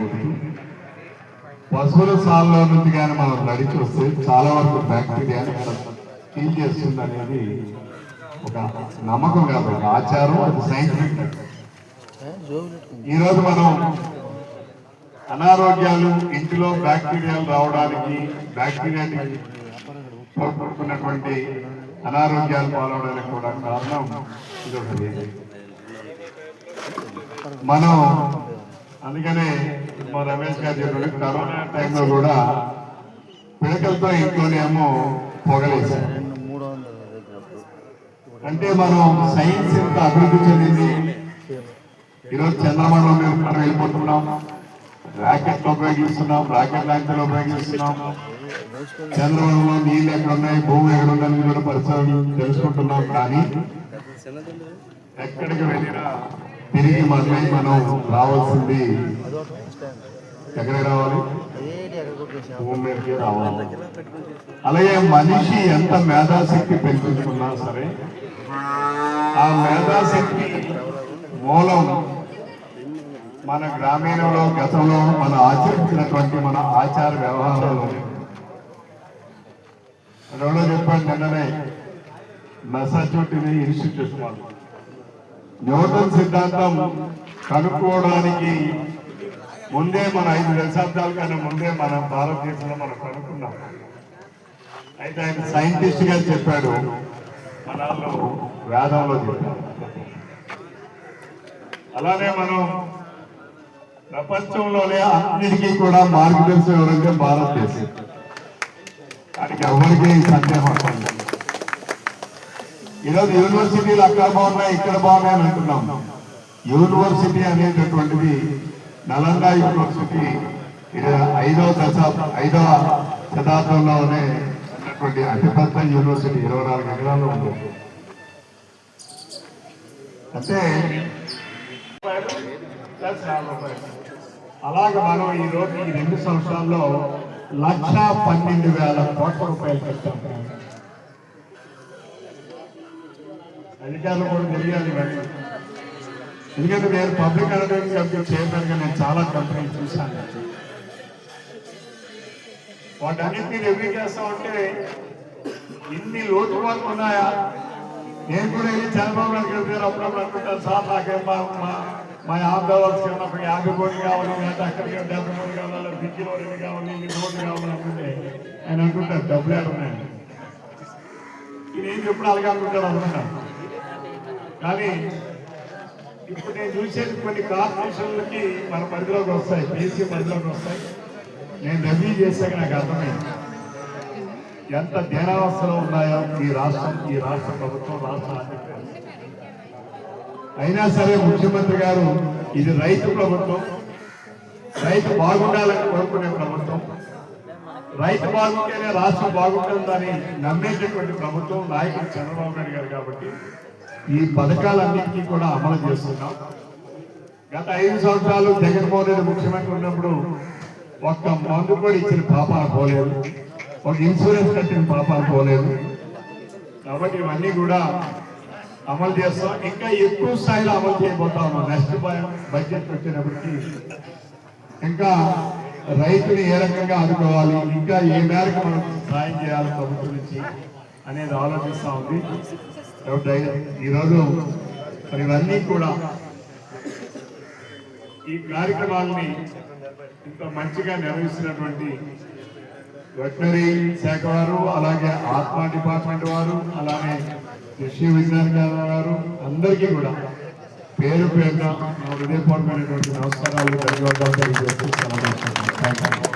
చెప్తూ పశువుల సాల్లో నుంచి కానీ మనం నడిచి వస్తే చాలా వరకు బ్యాక్టీరియాని క్లీన్ చేస్తుంది అనేది ఒక నమ్మకం కాదు, ఒక ఆచారం, అది సైంటిఫిక్. ఈరోజు మనం అనారోగ్యాలు, ఇంటిలో బ్యాక్టీరియాలు రావడానికి, బ్యాక్టీరియాని కోరుకున్నటువంటి అనారోగ్యాలు పాలవడానికి కూడా కారణం ఇదొకటి. మనం అందుకనే మా రమేష్ గారు చెప్పిన కరోనా టైంలో కూడా పిడకలతో ఇంట్లోనేమో పొగలేశారు. అంటే మనం సైన్స్ ఎంత అభివృద్ధి చెందింది. ఈరోజు చంద్రమండలం మీద మనం వెళ్ళిపోతున్నాం, రాకెట్లు ఉపయోగిస్తున్నాం, రాకెట్ లాంఛర్లు ఉపయోగిస్తున్నాం. చంద్రమండలంలో నీళ్ళు ఎక్కడ ఉన్నాయి, భూమి ఎక్కడ ఉందని కూడా పరిశోధన తెలుసుకుంటున్నాం. కానీ ఎక్కడికి వెళ్ళినా తిరిగి మళ్ళీ మనం రావాల్సింది ఎక్కడికి రావాలి, భూమి మీదకి రావాలి. అలాగే మనిషి ఎంత మేధాశక్తి పెంచుకున్నా సరే ఆ మేధాశక్తి మూలం మన గ్రామీణంలో గతంలో మనం ఆచరించినటువంటి మన ఆచార వ్యవహారాలు. ఎవరో చెప్పాడు నిన్ననే, మెసాచ్యూసెట్స్ ఇన్స్టిట్యూట్ వాళ్ళు న్యూటన్ సిద్ధాంతం కనుక్కోవడానికి ముందే మన 5 దశాబ్దాల కన్నా ముందే మన భారతదేశంలో మనం కనుక్కున్నాం. అయితే ఆయన సైంటిస్ట్ గా చెప్పాడు, మనలో వేదంలో చెప్పాడు. అలానే మనం ప్రపంచంలోనే అన్నిటికీ కూడా మార్గదర్శనం ఎవరంటే భారతదేశం. దానికి ఎవరికి సందేహం ఉంటుంది. ఈరోజు యూనివర్సిటీలు అక్కడ బాగున్నాయి, ఇక్కడ బాగున్నాయని అంటున్నాం. యూనివర్సిటీ అనేటటువంటిది నలంద యూనివర్సిటీ 5వ శతాబ్దంలోనే ఉన్నటువంటి అతిపెద్ద యూనివర్సిటీ, 24 ఎకరాల్లో ఉంది. అంటే అలాగే మనం ఈ రోజు ఈ 2 సంవత్సరాల్లో 1,12,000 కోట్ల రూపాయలు ఖర్చు. అధికారులు కూడా తెలియాలి. ఎందుకంటే నేను పబ్లిక్ అడ్వర్టైజింగ్ కంపెనీ చైర్మన్గా నేను చాలా కంపెనీలు చూశాను. వాటన్నింటినీ రివ్యూ చేస్తామంటే ఇన్ని లోటుపాట్లు ఉన్నాయా? నేను కూడా వెళ్ళి చంద్రబాబు నాయుడు గారు అప్పుడప్పుడు అనుకుంటాను, సార్ నాకేం మా ఆంధ్రవర్స్ ఒక 50 కోట్లు కావాలి, లేదా అక్కడికి 70 కోట్లు కావాలి, దిగ్గిలో 2 కావాలి, 2 కోట్లు కావాలి అనుకుంటే ఆయన అనుకుంటారు డబ్బులు ఏడున్నాయని. నేను ఎప్పుడు అలాగే అనుకుంటాడు అనుకుంటాను. కానీ ఇప్పుడు నేను చూసేది కొన్ని కార్పొరేషన్లకి మన పరిధిలోకి వస్తాయి, బీసీ పరిధిలోకి వస్తాయి. నేను రివ్యూ చేశాక నాకు అర్థమైంది ఎంత దేనావస్థలో ఉన్నాయో ఈ రాష్ట్ర ప్రభుత్వం, రాష్ట్ర ఆర్థిక. అయినా సరే ముఖ్యమంత్రి గారు ఇది రైతు ప్రభుత్వం, రైతు బాగుండాలని కోరుకునే ప్రభుత్వం, రైతు బాగుంటేనే రాష్ట్రం బాగుంటుందని నమ్మేటటువంటి ప్రభుత్వం నాయకుడు చంద్రబాబు నాయుడు గారు. కాబట్టి ఈ పథకాలన్నింటినీ కూడా అమలు చేస్తున్నాం. గత 5 సంవత్సరాలు జగన్మోహన్ రెడ్డి ముఖ్యమంత్రి ఉన్నప్పుడు ఒక్క మందు కూడా ఇచ్చిన పాపాన పోలేదు, ఒక ఇన్సూరెన్స్ కట్టిన పాపాన పోలేదు. కాబట్టి ఇవన్నీ కూడా అమలు చేస్తాం. ఇంకా ఎక్కువ స్థాయిలో అమలు చేయబోతాము. నెక్స్ట్ బడ్జెట్ వచ్చినప్పటికీ ఇంకా రైతుని ఏ రకంగా ఆదుకోవాలి, ఇంకా ఏ మేరకు మనం సాయం చేయాలి ప్రభుత్వం నుంచి అనేది ఆలోచిస్తూ ఉంది. ఈరోజు మరి ఇవన్నీ కూడా ఈ కార్యక్రమాలని ఇంత మంచిగా నిర్వహిస్తున్నటువంటి వెటనరీ శాఖ వారు, అలాగే ఆత్మ డిపార్ట్మెంట్ వారు, అలానే కృషి విజ్ఞాన గారు అందరికీ కూడా పేరు పేరున హృదయపూర్వకమైనటువంటి నమస్కారాలు, ధన్యవాదాలు తెలియజేస్తూ సెలవు.